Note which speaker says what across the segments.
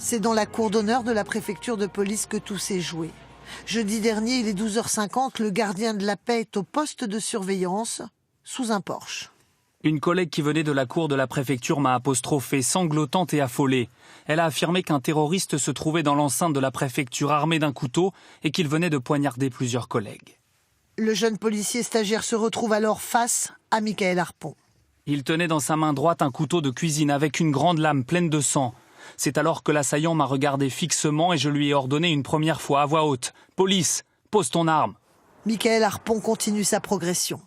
Speaker 1: C'est dans la cour d'honneur de la préfecture de police que tout s'est joué. Jeudi dernier, il est 12h50, le gardien de la paix est au poste de surveillance, sous un Porsche.
Speaker 2: Une collègue qui venait de la cour de la préfecture m'a apostrophée, sanglotante et affolée. Elle a affirmé qu'un terroriste se trouvait dans l'enceinte de la préfecture armé d'un couteau et qu'il venait de poignarder plusieurs collègues.
Speaker 1: Le jeune policier stagiaire se retrouve alors face à Michael Harpon.
Speaker 2: Il tenait dans sa main droite un couteau de cuisine avec une grande lame pleine de sang. C'est alors que l'assaillant m'a regardé fixement et je lui ai ordonné une première fois à voix haute « Police, pose ton arme !»
Speaker 1: Michael Harpon continue sa progression.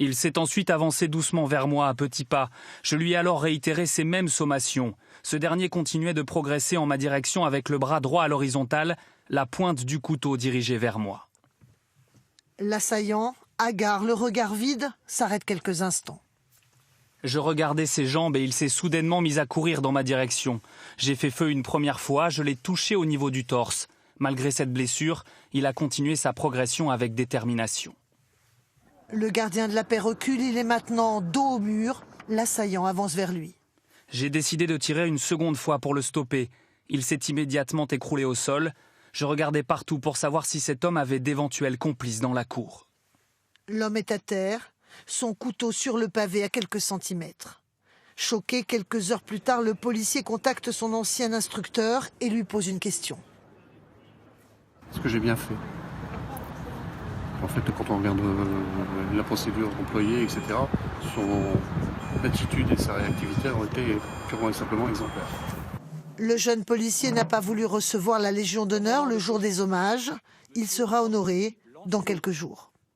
Speaker 2: Il s'est ensuite avancé doucement vers moi à petits pas. Je lui ai alors réitéré ces mêmes sommations. Ce dernier continuait de progresser en ma direction avec le bras droit à l'horizontale, la pointe du couteau dirigée vers moi.
Speaker 1: L'assaillant, hagard, le regard vide, s'arrête quelques instants.
Speaker 2: Je regardais ses jambes et il s'est soudainement mis à courir dans ma direction. J'ai fait feu une première fois, je l'ai touché au niveau du torse. Malgré cette blessure, il a continué sa progression avec détermination.
Speaker 1: Le gardien de la paix recule, il est maintenant dos au mur. L'assaillant avance vers lui.
Speaker 2: J'ai décidé de tirer une seconde fois pour le stopper. Il s'est immédiatement écroulé au sol. Je regardais partout pour savoir si cet homme avait d'éventuels complices dans la cour.
Speaker 1: L'homme est à terre, son couteau sur le pavé à quelques centimètres. Choqué, quelques heures plus tard, le policier contacte son ancien instructeur et lui pose une question.
Speaker 3: Est-ce que j'ai bien fait ? En fait, quand on regarde la procédure employée, etc., son attitude et sa réactivité ont été purement et simplement exemplaires.
Speaker 1: Le jeune policier n'a pas voulu recevoir la Légion d'honneur le jour des hommages. Il sera honoré dans quelques jours.